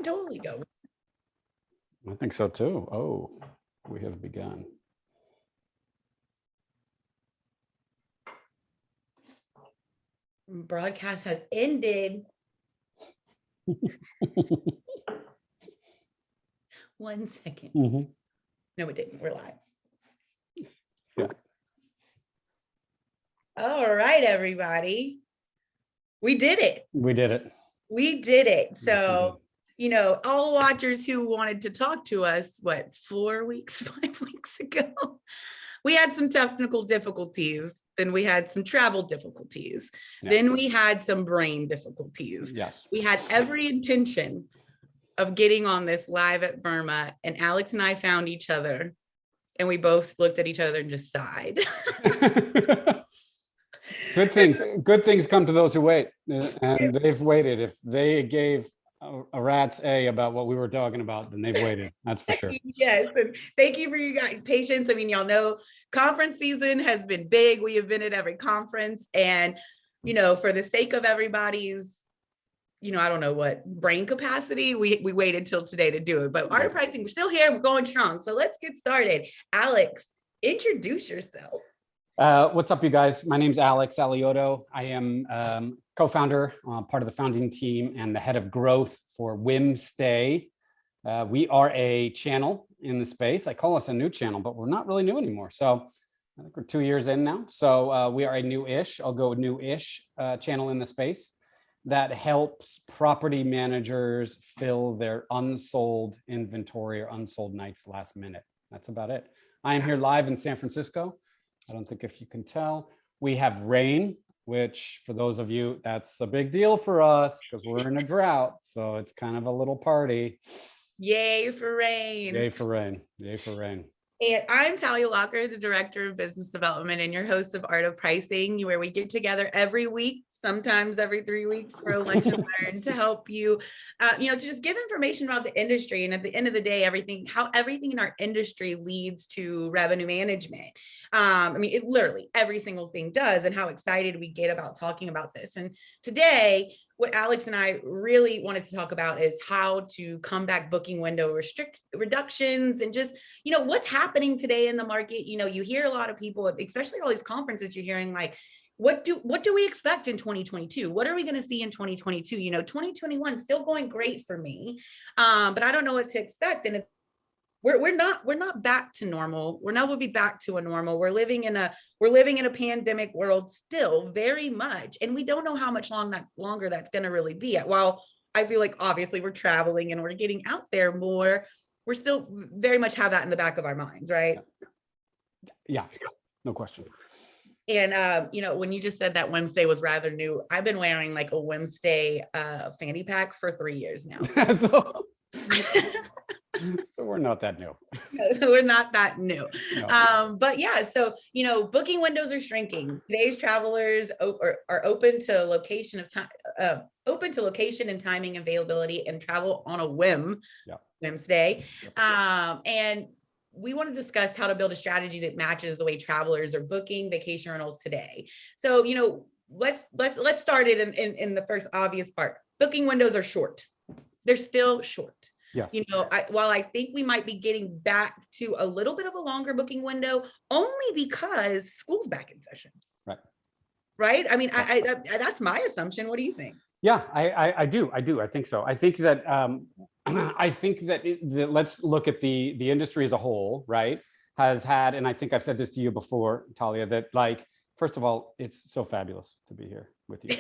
totally go. I think so too. Oh, we have begun. Broadcast has ended. 1 second. No, it didn't. We're live. Yeah. All right, everybody. We did it. We did it. We did it. So, Yes, all the watchers who wanted to talk to us, 4 weeks, 5 weeks ago, we had some technical difficulties. Then we had some travel difficulties. Yeah. Then we had some brain difficulties. Yes. We had every intention of getting on this live at Verma, and Alex and I found each other, and we both looked at each other and just sighed. Good things come to those who wait, and they've waited. If they gave a rat's A about what we were talking about, then they've waited. That's for sure. Yes, and thank you for you guys' patience. I mean, y'all know conference season has been big. We have been at every conference, and for the sake of everybody's, I don't know what brain capacity, we waited till today to do it. But Art of Pricing, we're still here. We're going strong. So let's get started. Alex, introduce yourself. What's up, you guys? My name's Alex Alioto. I am co-founder, part of the founding team, and the head of growth for Whimstay. We are a channel in the space. I call us a new channel, but we're not really new anymore. So I think we're 2 years in now. So we are a new-ish, I'll go new-ish channel in the space that helps property managers fill their unsold inventory or unsold nights last minute. That's about it. I am here live in San Francisco. I don't think if you can tell, we have rain, which for those of you, that's a big deal for us because we're in a drought. So it's kind of a little party. Yay for rain. Yay for rain. Yay for rain. And I'm Talia Lockard, the Director of Business Development and your host of Art of Pricing, where we get together every week, sometimes every 3 weeks, for a lunch and learn to help you, to just give information about the industry. And at the end of the day, how everything in our industry leads to revenue management. It literally every single thing does, and how excited we get about talking about this. And today, what Alex and I really wanted to talk about is how to combat booking window reductions and just, what's happening today in the market. You hear a lot of people, especially all these conferences, you're hearing like, what do we expect in 2022? What are we going to see in 2022? 2021 still going great for me, but I don't know what to expect. And we're not back to normal. We're never be back to a normal. We're living in a pandemic world still, very much, and we don't know how much longer that's going to really be. While I feel like obviously we're traveling and we're getting out there more, we're still very much have that in the back of our minds, right? Yeah, no question. And when you just said that Whimstay was rather new, I've been wearing like a Whimstay fanny pack for 3 years now. So we're not that new. We're not that new. No. But yeah, so, booking windows are shrinking. Today's travelers are open to location and timing availability and travel on a whim. Yeah. Whimstay. And we want to discuss how to build a strategy that matches the way travelers are booking vacation rentals today. So, let's start it in the first obvious part. Booking windows are short. They're still short. Yes. While I think we might be getting back to a little bit of a longer booking window, only because school's back in session. Right. Right. I mean, that's my assumption. What do you think? Yeah, I do. I think so. I think that let's look at the industry as a whole, right? Has had, and I think I've said this to you before, Talia, that like, first of all, it's so fabulous to be here with you.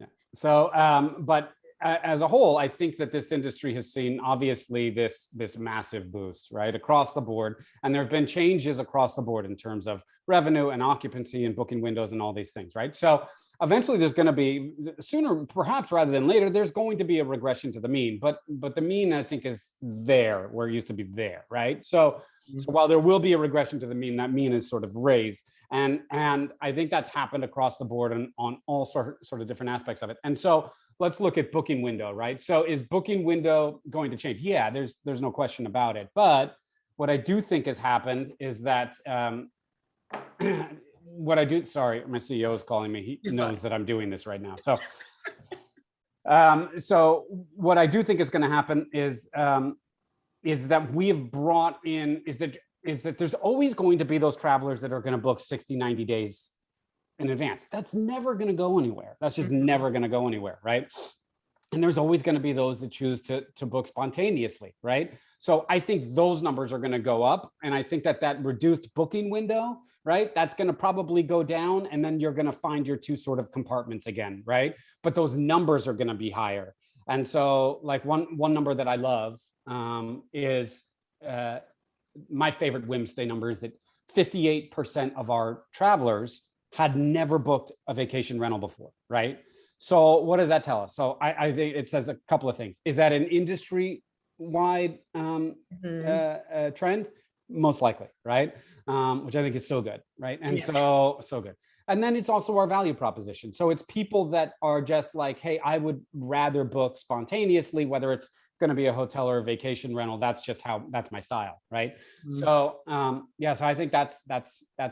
Yeah. So, but as a whole, I think that this industry has seen obviously this massive boost, right, across the board. And there have been changes across the board in terms of revenue and occupancy and booking windows and all these things, right? So eventually there's going to be, sooner perhaps rather than later, there's going to be a regression to the mean. But the mean, I think, is there where it used to be there, right? So while there will be a regression to the mean, that mean is sort of raised. And I think that's happened across the board on all sort of different aspects of it. And so let's look at booking window, right? So is booking window going to change? Yeah, there's no question about it. But what I do think has happened is that sorry, my CEO is calling me. He knows that I'm doing this right now. So So what I do think is going to happen is that we have brought in, is that there's always going to be those travelers that are going to book 60, 90 days in advance. That's never going to go anywhere. That's just never going to go anywhere, right? And there's always going to be those that choose to book spontaneously, right? So I think those numbers are going to go up. And I think that reduced booking window, right, that's going to probably go down. And then you're going to find your two sort of compartments again, right? But those numbers are going to be higher. And so like one number that I love is my favorite Whimstay number is that 58% of our travelers had never booked a vacation rental before, right? So what does that tell us? So I think it says a couple of things. Is that an industry-wide trend? Most likely, right? Which I think is so good, right? And so good. And then it's also our value proposition. So it's people that are just like, hey, I would rather book spontaneously, whether it's going to be a hotel or a vacation rental. That's just that's my style, right? So so I think that's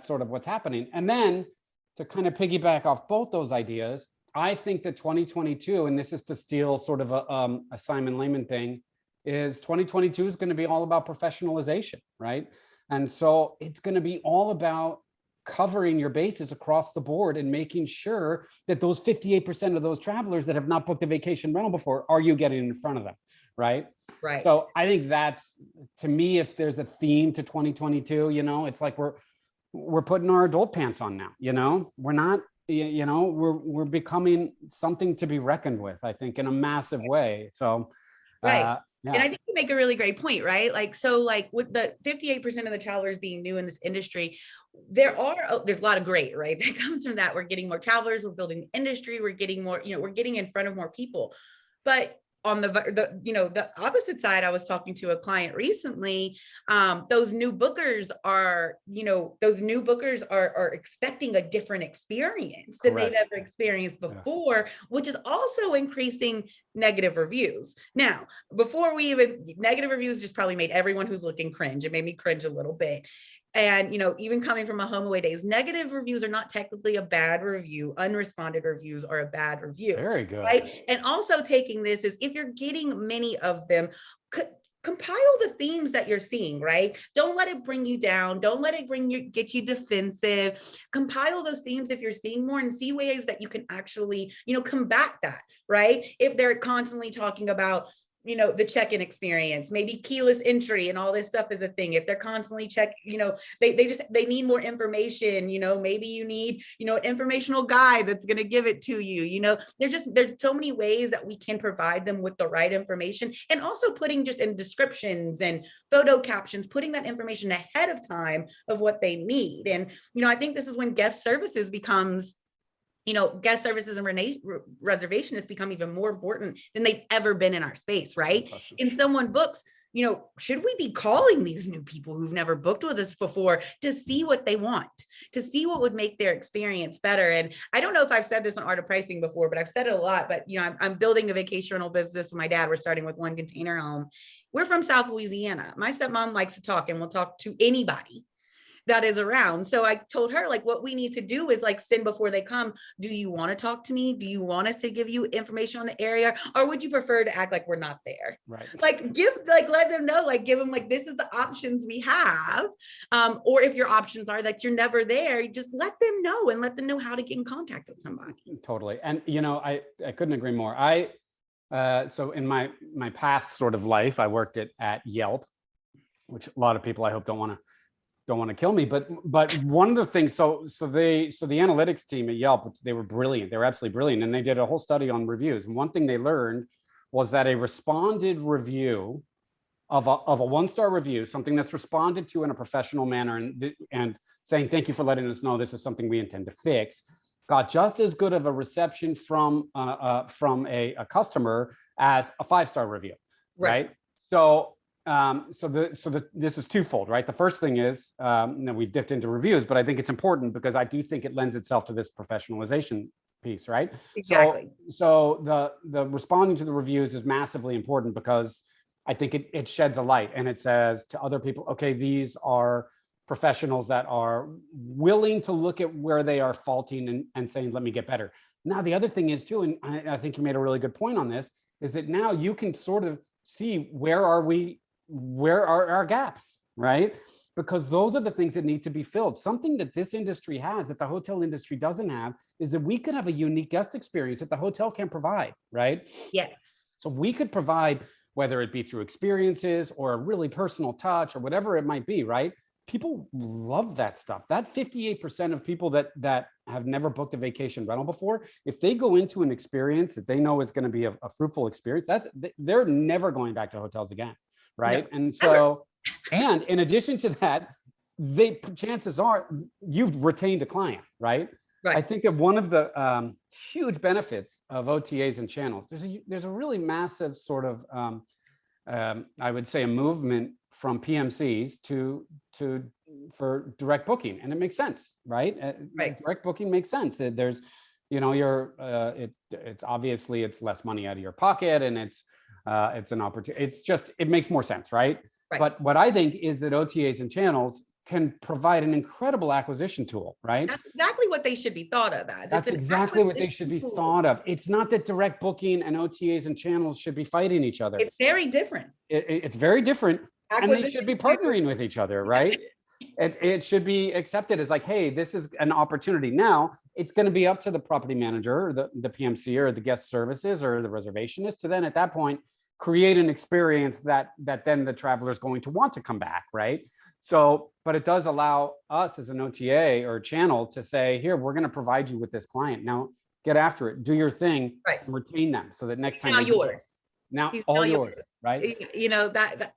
sort of what's happening. And then to kind of piggyback off both those ideas, I think that 2022, and this is to steal sort of a Simon Lehman thing, is 2022 is going to be all about professionalization, right? And so it's going to be all about covering your bases across the board and making sure that those 58% of those travelers that have not booked a vacation rental before, are you getting in front of them, right? Right. So I think that's, to me, if there's a theme to 2022, it's like we're putting our adult pants on now, we're not, we're becoming something to be reckoned with, I think, in a massive way. So, right. And I think you make a really great point, right? Like, so like with the 58% of the travelers being new in this industry, there's a lot of great, right? That comes from that. We're getting more travelers, we're building the industry, we're getting more, we're getting in front of more people. But on the opposite side, I was talking to a client recently. Those new bookers are expecting a different experience than they've ever experienced before, which is also increasing negative reviews. Now, negative reviews just probably made everyone who's looking cringe. It made me cringe a little bit. And, even coming from a HomeAway days, negative reviews are not technically a bad review. Unresponded reviews are a bad review. Very good. Right. And also taking this is, if you're getting many of them, compile the themes that you're seeing, right? Don't let it bring you down. Don't let it get you defensive. Compile those themes if you're seeing more, and see ways that you can actually, combat that, right? If they're constantly talking about, the check-in experience, maybe keyless entry and all this stuff is a thing. If they're constantly they need more information, maybe you need, an informational guide that's going to give it to you. There's so many ways that we can provide them with the right information, and also putting just in descriptions and photo captions, putting that information ahead of time of what they need. And, I think this is when guest services becomes, guest services and reservation has become even more important than they've ever been in our space, right? And someone books, should we be calling these new people who've never booked with us before to see what they want, to see what would make their experience better? And I don't know if I've said this on Art of Pricing before, but I've said it a lot. But, I'm building a vacation rental business with my dad. We're starting with one container home. We're from South Louisiana. My stepmom likes to talk, and will talk to anybody that is around. So I told her, like, what we need to do is like send before they come. Do you want to talk to me? Do you want us to give you information on the area? Or would you prefer to act like we're not there? Right. Let them know, give them this is the options we have. Or if your options are that you're never there, just let them know, and let them know how to get in contact with somebody. Totally. And, I couldn't agree more. So in my past sort of life, I worked at Yelp, which a lot of people I hope don't want to kill me, but one of the things, so the analytics team at Yelp, they were brilliant. They were absolutely brilliant. And they did a whole study on reviews. And one thing they learned was that a responded review of a one-star review, something that's responded to in a professional manner and saying, thank you for letting us know this is something we intend to fix, got just as good of a reception from a customer as a 5-star review. Right. So this is twofold, right? The first thing is, we've dipped into reviews, but I think it's important because I do think it lends itself to this professionalization piece, right? Exactly. So the responding to the reviews is massively important because I think it sheds a light, and it says to other people, okay, these are professionals that are willing to look at where they are faulting and saying, let me get better. Now, the other thing is too, and I think you made a really good point on this, is that now you can sort of see where are our gaps, right? Because those are the things that need to be filled. Something that this industry has that the hotel industry doesn't have is that we could have a unique guest experience that the hotel can provide, right? Yes. So we could provide, whether it be through experiences or a really personal touch or whatever it might be, right? People love that stuff. That 58% of people that have never booked a vacation rental before, if they go into an experience that they know is going to be a fruitful experience, they're never going back to hotels again, right? No, and so, and in addition to that, chances are you've retained a client, right? Right. I think that one of the huge benefits of OTAs and channels, there's a really massive sort of, I would say, a movement from PMCs for direct booking, and it makes sense, right? Right. Direct booking makes sense. There's, it's obviously it's less money out of your pocket, and it's an opportunity. It makes more sense, right? Right. But what I think is that OTAs and channels can provide an incredible acquisition tool, right? That's exactly what they should be thought of as. That's exactly what they should be thought of. It's not that direct booking and OTAs and channels should be fighting each other. It's very different. It's very different, and they should be partnering with each other, right? It should be accepted as like, hey, this is an opportunity. Now it's going to be up to the property manager or the PMC or the guest services or the reservationist to then at that point create an experience that then the traveler is going to want to come back, right? So, but it does allow us as an OTA or channel to say, here, we're going to provide you with this client. Now get after it, do your thing, right, and retain them so that next time now yours. Now all yours, right?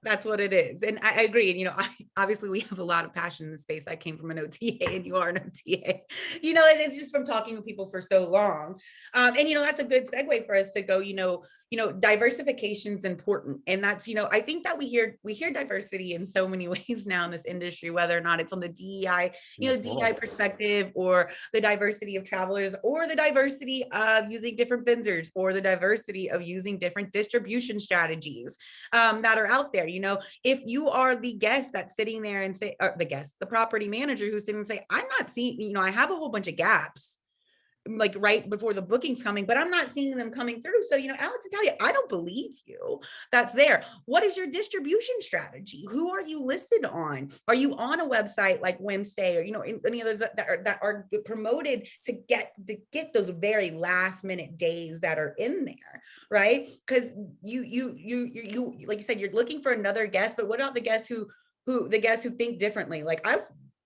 That's what it is. And I agree. And, obviously we have a lot of passion in the space. I came from an OTA and you are an OTA, and it's just from talking to people for so long. And, that's a good segue for us to go, diversification is important. And that's, I think that we hear diversity in so many ways now in this industry, whether or not it's on the DEI, DEI perspective, or the diversity of travelers, or the diversity of using different vendors, or the diversity of using different distribution strategies that are out there. If you are the guest that's sitting there and say, or the property manager who's sitting and say, I'm not seeing, I have a whole bunch of gaps, like right before the booking's coming, but I'm not seeing them coming through. So, Alex and Talia, I don't believe you. That's there. What is your distribution strategy? Who are you listed on? Are you on a website like Whimstay or, any of those that are promoted to get those very last minute days that are in there, right? Because you like you said, you're looking for another guest, but what about the guests who think differently? Like I've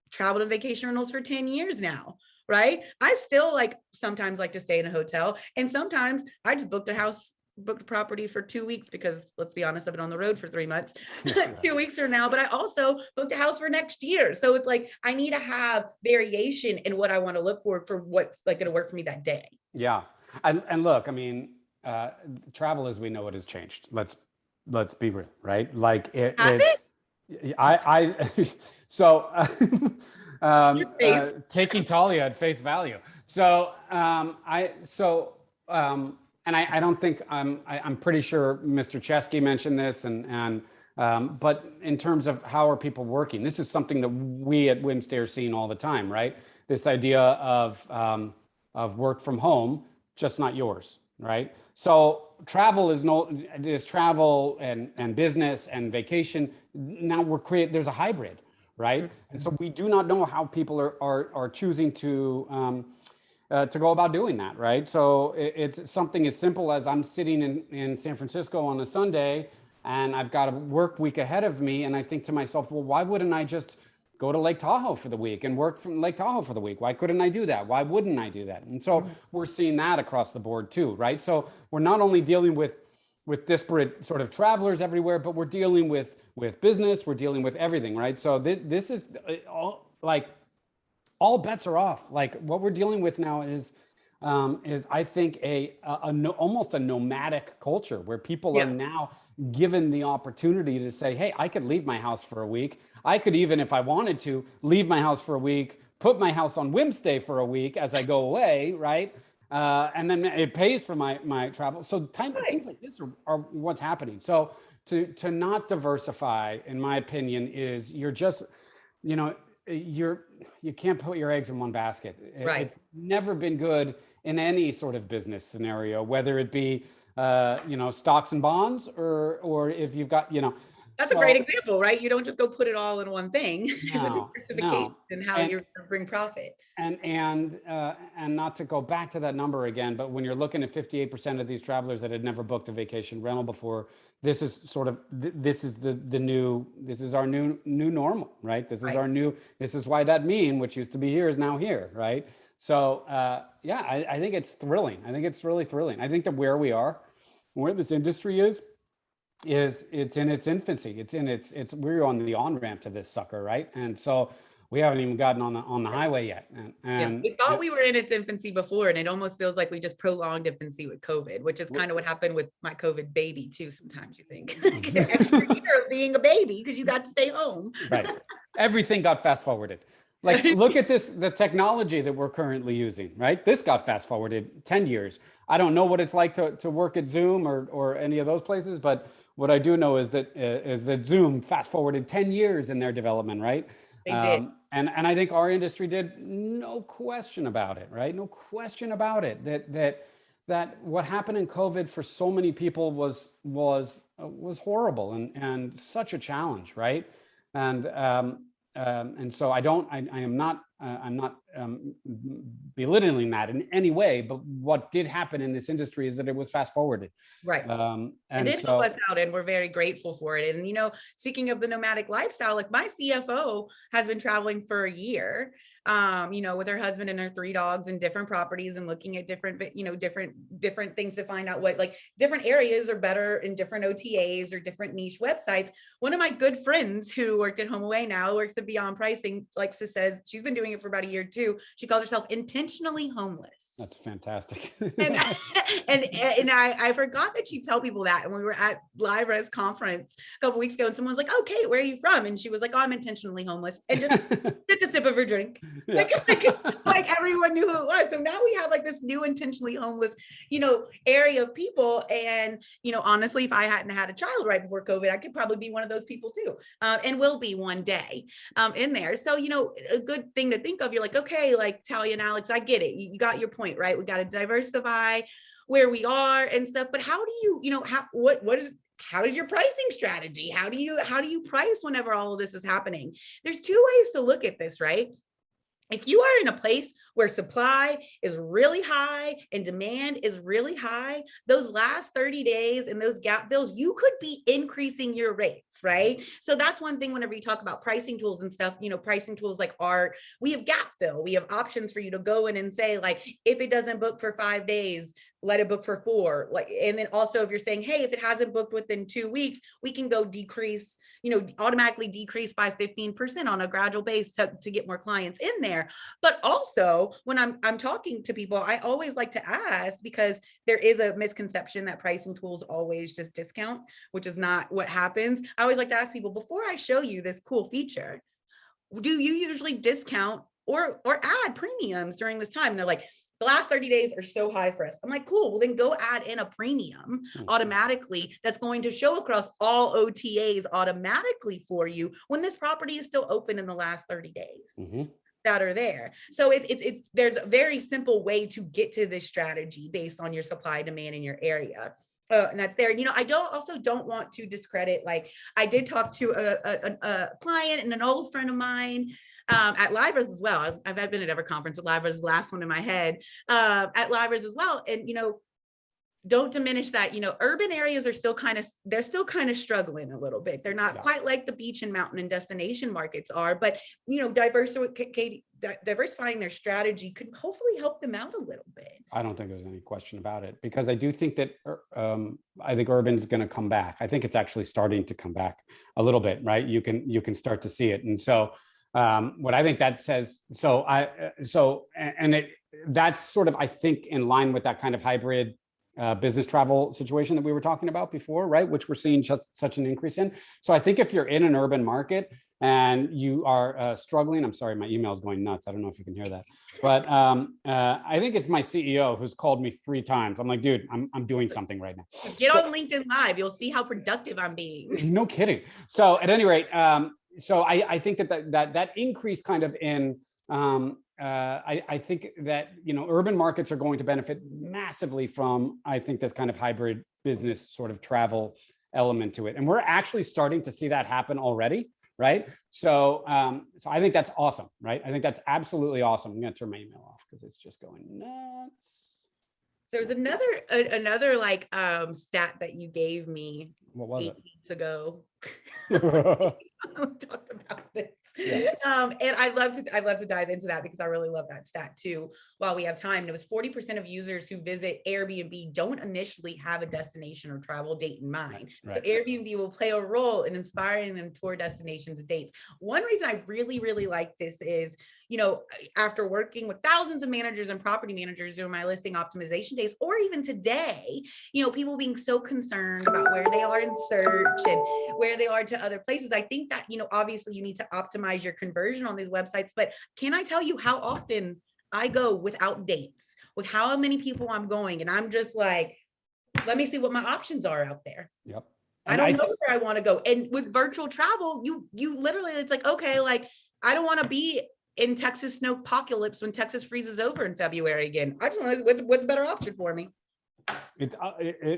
traveled on vacation rentals for 10 years now. Right. I still sometimes like to stay in a hotel, and sometimes I just booked a property for 2 weeks because let's be honest, I've been on the road for 3 months, 2 weeks from now, but I also booked a house for next year. So it's like, I need to have variation in what I want to look for what's going to work for me that day. Yeah. And look, I mean, travel as we know it has changed. Let's be real, right? Like taking Talia at face value. So I don't think I'm pretty sure Mr. Chesky mentioned this, but in terms of how are people working, this is something that we at Whimstay are seeing all the time, right? This idea of work from home, just not yours, right? So travel is travel and business and vacation. Now there's a hybrid. Right. And so we do not know how people are choosing to go about doing that. Right. So it's something as simple as I'm sitting in San Francisco on a Sunday and I've got a work week ahead of me. And I think to myself, well, why wouldn't I just go to Lake Tahoe for the week and work from Lake Tahoe for the week? Why couldn't I do that? Why wouldn't I do that? And so we're seeing that across the board, too. Right. So we're not only dealing with disparate sort of travelers everywhere, but we're dealing with business, we're dealing with everything, right? So this is all bets are off. Like what we're dealing with now is I think almost a nomadic culture where people are now given the opportunity to say, hey, I could leave my house for a week. I could even, if I wanted to, leave my house for a week, put my house on Whimstay for a week as I go away, right? And then it pays for my travel. So things like this are what's happening. So to not diversify, in my opinion, is you're just, you can't put your eggs in one basket. Right. It's never been good. in any sort of business scenario, whether it be stocks and bonds, or if you've got That's a great example, right? You don't just go put it all in one thing. There's a diversification in how you're going to bring profit. And not to go back to that number again, but when you're looking at 58% of these travelers that had never booked a vacation rental before, this is sort of this is our new normal, right? This is why that meme, which used to be here, is now here, right? So I think it's thrilling. I think it's really thrilling. I think that where we are, where this industry is it's in its infancy. We're on the on-ramp to this sucker, right? And so we haven't even gotten on the highway yet. And we thought we were in its infancy before, and it almost feels like we just prolonged infancy with COVID, which is kind of what happened with my COVID baby too. Sometimes you think extra year of being a baby because you got to stay home. Right. Everything got fast forwarded. Like, look at the technology that we're currently using, right? This got fast forwarded 10 years. I don't know what it's like to work at Zoom or any of those places, but what I do know is that Zoom fast forwarded 10 years in their development, right? They did. And I think our industry did, no question about it, right? No question about it. That what happened in COVID for so many people was horrible and such a challenge, right? And so I'm not belittling that in any way, but what did happen in this industry is that it was fast forwarded. Right. And it helped us out, and we're very grateful for it. And, speaking of the nomadic lifestyle, like my CFO has been traveling for a year, with her husband and her 3 dogs and different properties and looking at different things to find out what like different areas are better in different OTAs or different niche websites. One of my good friends who worked at HomeAway now works at Beyond Pricing, like Sis says, she's been doing it for about a year too. She calls herself intentionally homeless. That's fantastic. and I forgot that she'd tell people that. And we were at LiveRes conference a couple weeks ago, and someone was like, "Okay, where are you from?" And she was like, "Oh, I'm intentionally homeless," and just took a sip of her drink. Yeah. Like everyone knew who it was. So now we have like this new intentionally homeless, area of people. And honestly, if I hadn't had a child right before COVID, I could probably be one of those people too, and will be one day in there. So a good thing to think of. You're like, okay, like Talia and Alex, I get it. You got your point. Right? We got to diversify where we are and stuff. But how do you, how is your pricing strategy? How do you price whenever all of this is happening? There's 2 ways to look at this, right? If you are in a place where supply is really high and demand is really high, those last 30 days and those gap fills, you could be increasing your rates, right? So that's one thing whenever you talk about pricing tools and stuff, pricing tools like art, we have gap fill. We have options for you to go in and say, like, if it doesn't book for 5 days, let it book for 4. Like, and then also if you're saying, hey, if it hasn't booked within 2 weeks, we can go decrease, automatically decrease by 15% on a gradual base to get more clients in there. But also when I'm talking to people, I always like to ask, because there is a misconception that pricing tools always just discount, which is not what happens. I always like to ask people, before I show you this cool feature, do you usually discount or add premiums during this time? And they're like, the last 30 days are so high for us. I'm like, cool, well then go add in a premium automatically that's going to show across all OTAs automatically for you when this property is still open in the last 30 days that are there. So there's a very simple way to get to this strategy based on your supply demand in your area. And that's there. I don't want to discredit, like I did talk to a client and an old friend of mine at LiveRes as well. I've been at every conference with LiveRes, the last one in my head, at LiveRes as well. And, don't diminish that, urban areas are still kind of struggling a little bit. They're not quite like the beach and mountain and destination markets are, but, diversifying their strategy could hopefully help them out a little bit. I don't think there's any question about it, because I do think that I think urban is going to come back. I think it's actually starting to come back a little bit, right? You can start to see it. And so what I think that says, that's sort of, I think, in line with that kind of hybrid business travel situation that we were talking about before, right? Which we're seeing such an increase in. So I think if you're in an urban market and you are struggling, I'm sorry, my email is going nuts. I don't know if you can hear that, but I think it's my CEO who's called me 3 times. I'm like, dude, I'm doing something right now. Get on LinkedIn Live. You'll see how productive I'm being. No kidding. So at any rate, so I think that increase kind of in I think that, urban markets are going to benefit massively from, I think, this kind of hybrid business sort of travel element to it. And we're actually starting to see that happen already, right? So, so I think that's awesome, right? I think that's absolutely awesome. I'm going to turn my email off because it's just going nuts. There's another like stat that you gave me What was 8 weeks ago. it? We talked about this. Yeah. And I'd love to dive into that because I really love that stat too while we have time. And it was 40% of users who visit Airbnb don't initially have a destination or travel date in mind. Right. So Airbnb will play a role in inspiring them toward destinations and dates. One reason I really, really like this is, after working with thousands of managers and property managers during my listing optimization days, or even today, people being so concerned about where they are in search and where they are to other places. I think that, obviously you need to optimize your conversion on these websites, but can I tell you how often I go without dates, with how many people I'm going, and I'm just like, let me see what my options are out there. Yep. I don't know where I want to go. And with virtual travel, you literally, it's like, okay, like I don't want to be in Texas snowpocalypse when Texas freezes over in February again. I just want to, what's a better option for me?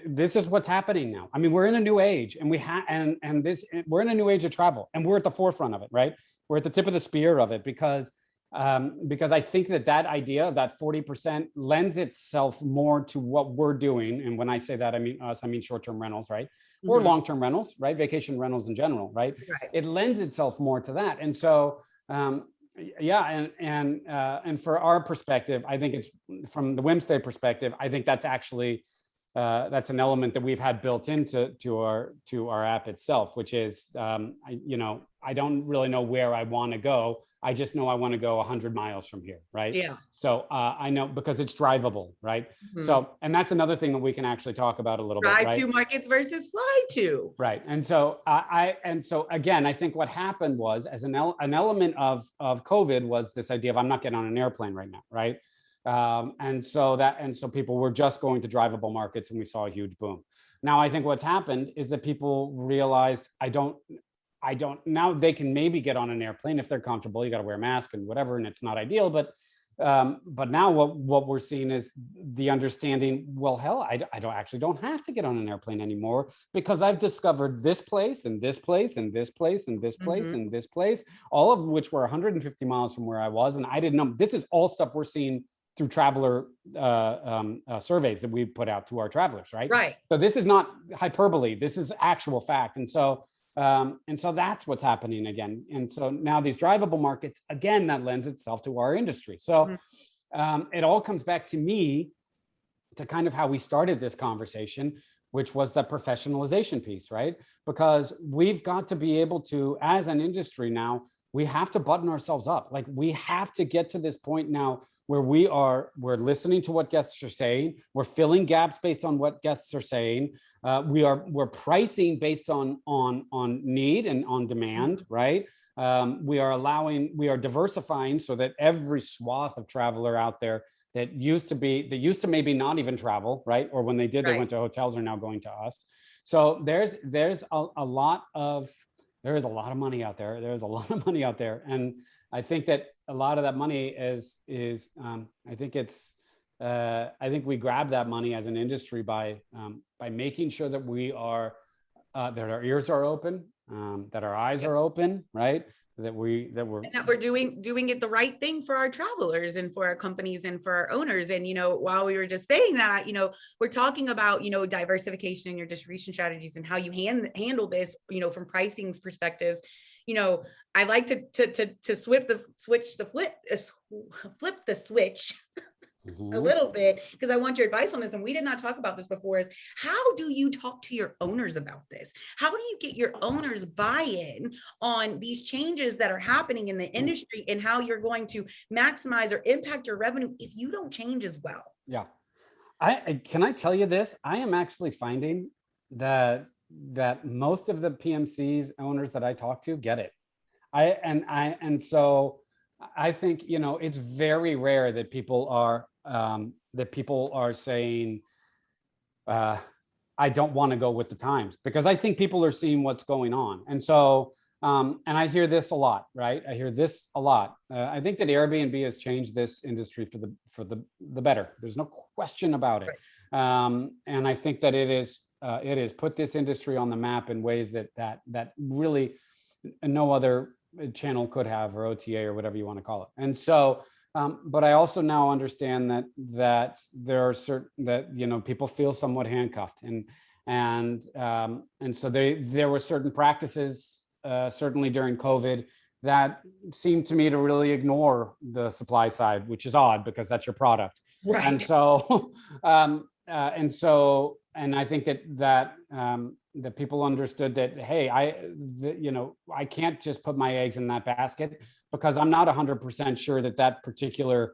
This is what's happening now. I mean, we're in a new age, and we're in a new age of travel, and we're at the forefront of it, right? We're at the tip of the spear of it because I think that idea of that 40% lends itself more to what we're doing. And when I say that, I mean us, I mean short-term rentals, right? Or long-term rentals, right? Vacation rentals in general, right? It lends itself more to that. And so, yeah, and for our perspective, I think it's from the Whimstay perspective, I think that's actually that's an element that we've had built into our app itself, which is I don't really know where I want to go. I just know I want to go 100 miles from here, right? Yeah. So I know because it's drivable, right? So, and that's another thing that we can actually talk about a little bit, right? Drive to markets versus fly to. Right. And so again, I think what happened was, as an element of COVID, was this idea of I'm not getting on an airplane right now, right? And so people were just going to drivable markets, and we saw a huge boom. Now, I think what's happened is that people realized now they can maybe get on an airplane if they're comfortable. You got to wear a mask and whatever, and it's not ideal, but now what we're seeing is the understanding, well, hell, I don't have to get on an airplane anymore because I've discovered this place and this place and this place and this place and this place, all of which were 150 miles from where I was. And I didn't know. This is all stuff we're seeing through traveler surveys that we put out to our travelers, right? Right. So this is not hyperbole. This is actual fact. And so that's what's happening again. And so now these drivable markets, again, that lends itself to our industry. So it all comes back to me, to kind of how we started this conversation, which was the professionalization piece, right? Because we've got to be able to, as an industry now, we have to button ourselves up. Like we have to get to this point now where we're listening to what guests are saying. We're filling gaps based on what guests are saying. We're pricing based on need and on demand, right? We are diversifying so that every swath of traveler out there that used to maybe not even travel, right? Or when they did, they went to hotels, are now going to us. So there's a lot of money out there. There's a lot of money out there. And I think that a lot of that money is I think we grab that money as an industry by making sure that that our ears are open, that our eyes are open, right? That we're doing it the right thing for our travelers and for our companies and for our owners. And while we were just saying that, we're talking about diversification in your distribution strategies and how you handle this, from pricing perspectives. I like to flip the switch a little bit, because I want your advice on this. And we did not talk about this before, is how do you talk to your owners about this? How do you get your owners buy-in on these changes that are happening in the industry and how you're going to maximize or impact your revenue if you don't change as well? Yeah. Can I tell you this? I am actually finding that most of the PMCs owners that I talk to get it. So I think, it's very rare that people are saying, I don't want to go with the times, because I think people are seeing what's going on. And so And I hear this a lot, right? I hear this a lot. I think that Airbnb has changed this industry for the better. There's no question about it. And I think that it has put this industry on the map in ways that really no other channel could have, or OTA, or whatever you want to call it. And so, but I also now understand that there are certain that people feel somewhat handcuffed, and so there were certain practices, certainly during COVID, that seemed to me to really ignore the supply side, which is odd because that's your product. Right. And so, and I think that people understood that, hey, I can't just put my eggs in that basket, because I'm not 100% sure that particular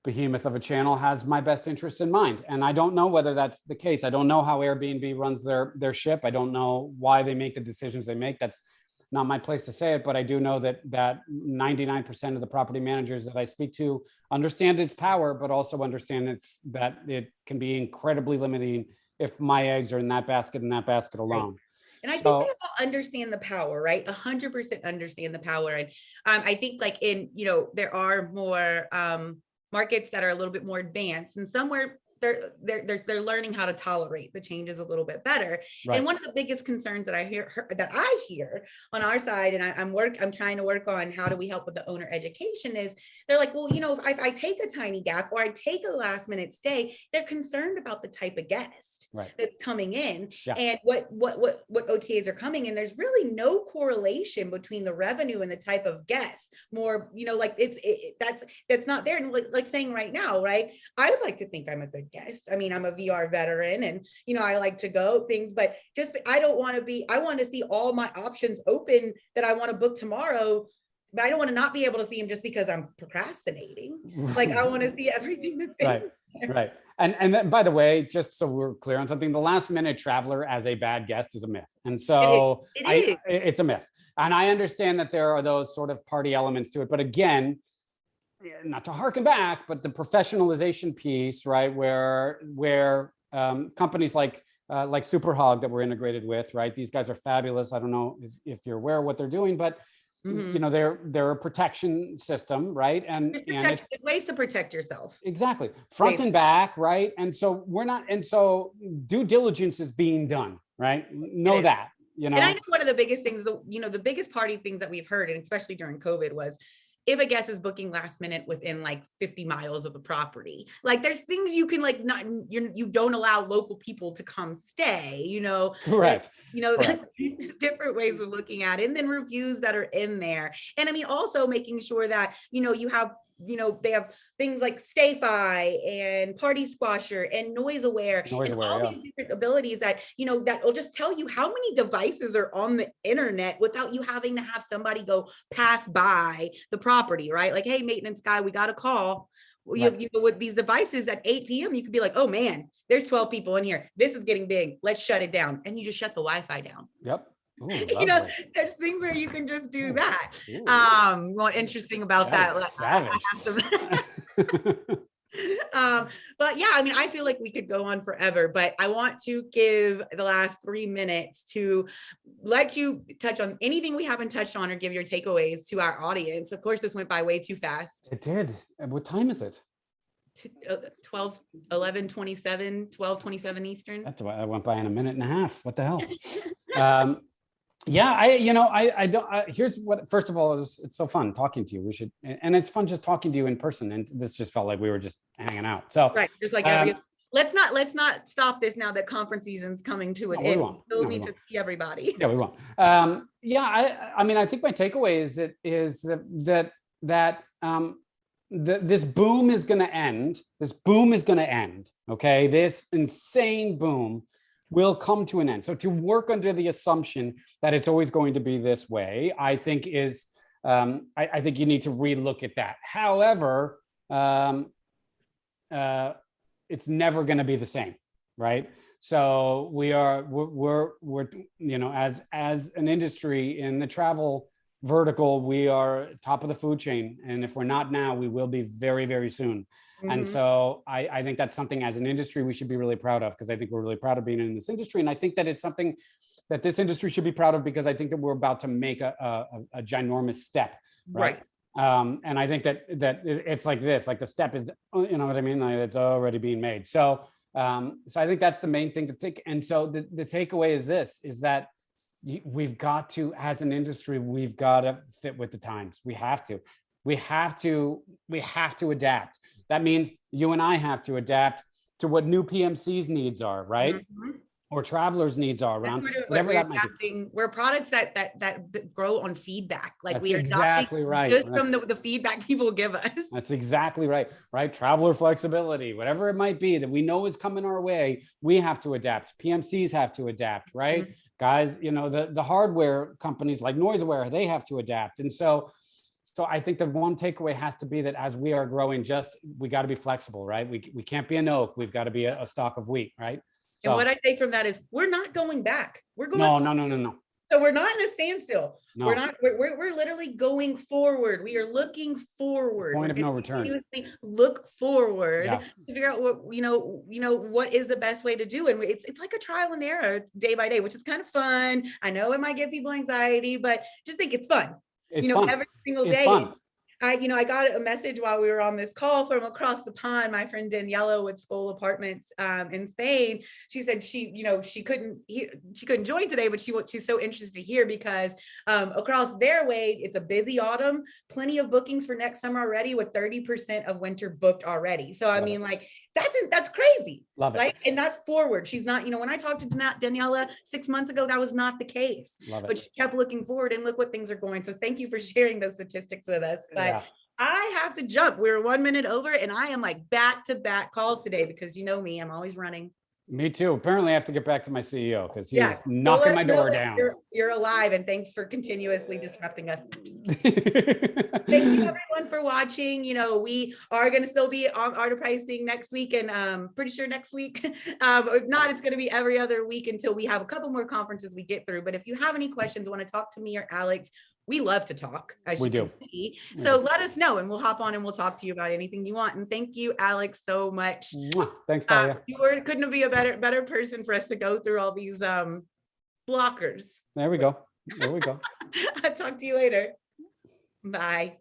behemoth of a channel has my best interest in mind. And I don't know whether that's the case. I don't know how Airbnb runs their ship. I don't know why they make the decisions they make. That's not my place to say it, but I do know that 99% of the property managers that I speak to understand its power, but also understand that it can be incredibly limiting if my eggs are in that basket and that basket alone. Right. And I think we all understand the power, right? 100% understand the power. And I think like there are more markets that are a little bit more advanced, and somewhere they're learning how to tolerate the changes a little bit better. Right. And one of the biggest concerns that I hear on our side, and I'm trying to work on how do we help with the owner education, is they're like, well, if I take a tiny gap or I take a last minute stay, they're concerned about the type of guest that's coming in, and what OTAs are coming in. There's really no correlation between the revenue and the type of guest. More, like that's not there. And like saying right now, right? I would like to think I'm a good guest. I mean, I'm a VR veteran, and I like to go things, but I want to see all my options open that I want to book tomorrow. But I don't want to not be able to see them just because I'm procrastinating. Like, I want to see everything that's in there. Right. And then, by the way, just so we're clear on something, the last minute traveler as a bad guest is a myth. And so it's a myth. And I understand that there are those sort of party elements to it. But again, not to harken back, but the professionalization piece, right? Where companies like Superhog that we're integrated with, right? These guys are fabulous. I don't know if you're aware of what they're doing, but they're a protection system, right? And it's ways to protect yourself. Exactly. Front and back, right? And so due diligence is being done, right? Know that, And I know one of the biggest things, the biggest party things that we've heard, and especially during COVID, was if a guest is booking last minute within like 50 miles of the property, like there's things you can you don't allow local people to come stay, Correct. Correct. Different ways of looking at it, and then reviews that are in there. And I mean, also making sure that, you have, they have things like Stay-Fi and Party Squasher and Noise Aware, these different abilities that, that will just tell you how many devices are on the internet without you having to have somebody go pass by the property, right? Like, hey, maintenance guy, we got a call. With these devices at 8 p.m., you could be like, oh man, there's 12 people in here. This is getting big. Let's shut it down. And you just shut the Wi-Fi down. Yep. Ooh, there's things where you can just do that. What interesting about that? But yeah, I mean, I feel like we could go on forever, but I want to give the last 3 minutes to let you touch on anything we haven't touched on, or give your takeaways to our audience. Of course, this went by way too fast. It did. What time is it? 12:27 Eastern. That's why I went by in a minute and a half. What the hell? I don't, here's what, first of all, it's so fun talking to you. And it's fun just talking to you in person. And this just felt like we were just hanging out. So, right. Just like let's not stop this now that conference season's coming to an end. We still need to see everybody. Yeah, we won't. I mean, I think my takeaway is that this boom is going to end. This boom is going to end. Okay. This insane boom will come to an end. So to work under the assumption that it's always going to be this way, I think is, I think you need to relook at that. However, it's never going to be the same, right? So we're as an industry in the travel vertical, we are top of the food chain. And if we're not now, we will be very, very soon. Mm-hmm. And so I think that's something as an industry we should be really proud of, because I think we're really proud of being in this industry. And I think that it's something that this industry should be proud of, because I think that we're about to make a ginormous step, right? And I think that it's like this, like the step is, you know what I mean? Like it's already being made. So, so I think that's the main thing to think. And so the takeaway is this, is that we've got to, as an industry, we've got to fit with the times. We have to adapt. That means you and I have to adapt to what new PMC's needs are, right? Or travelers' needs are around whatever that might be. We're products that grow on feedback. Like That's we are exactly right. Just from the feedback people give us. That's exactly right. Right. Traveler flexibility, whatever it might be that we know is coming our way, we have to adapt. PMCs have to adapt, right? Guys, you know, the hardware companies like NoiseAware, they have to adapt. And so I think the one takeaway has to be that as we are growing, we got to be flexible, right? We can't be an oak. We've got to be a stalk of wheat, right? So, and what I take from that is we're not going back. We're going no. So we're not in a standstill. No. We're literally going forward. We are looking forward. Point of no return. Look forward Yeah. to figure out what what is the best way to do. And it's like a trial and error day by day, which is kind of fun. I know it might give people anxiety, but just think it's fun. It's fun. Every single day. Fun. I got a message while we were on this call from across the pond. My friend Daniela with Skoll Apartments in Spain. She said she couldn't join today, but she's so interested to hear because across their way, it's a busy autumn, plenty of bookings for next summer already, with 30% of winter booked already. So I mean, like that's crazy. Love it. Right? And that's forward. She's not, when I talked to Daniela 6 months ago, that was not the case. Love it. But she kept looking forward, and look what things are going. So thank you for sharing those statistics with us. But Yeah. I have to jump. We're 1 minute over, and I am like back-to-back calls today because you know me, I'm always running. Me too. Apparently, I have to get back to my CEO because he's knocking my door down. You're alive, and thanks for continuously disrupting us. Thank you, everyone, for watching. We are going to still be on Art of Pricing next week, and pretty sure next week. If not, it's going to be every other week until we have a couple more conferences we get through. But if you have any questions, want to talk to me or Alex, we love to talk. We do. So let us know, and we'll hop on and we'll talk to you about anything you want. And thank you, Alex, so much. Thanks, Talia. Couldn't be a better person for us to go through all these blockers. There we go. I'll talk to you later. Bye.